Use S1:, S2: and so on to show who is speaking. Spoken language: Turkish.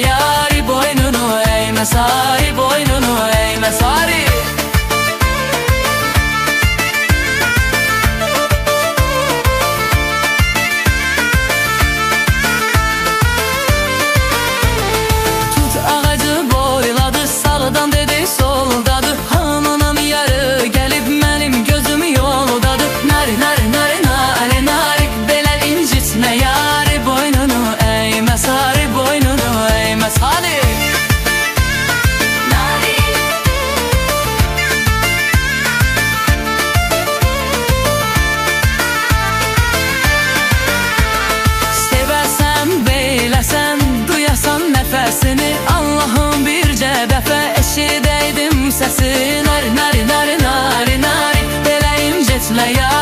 S1: yari, boynunu eğme sari, boynunu eğme sari. Tut ağacı boyladı, sağdan dedi soldadı, hananam yarı gelip benim gözümü yoldadı. Nari nari nari nari nari, belə incitme yari, boynunu eğme sari, boynunu eğme sari. Nəfəsini Allah'ım bircə dəfə eşidəydim səsini. Nari nari nari nari nari, belə incitmə ya.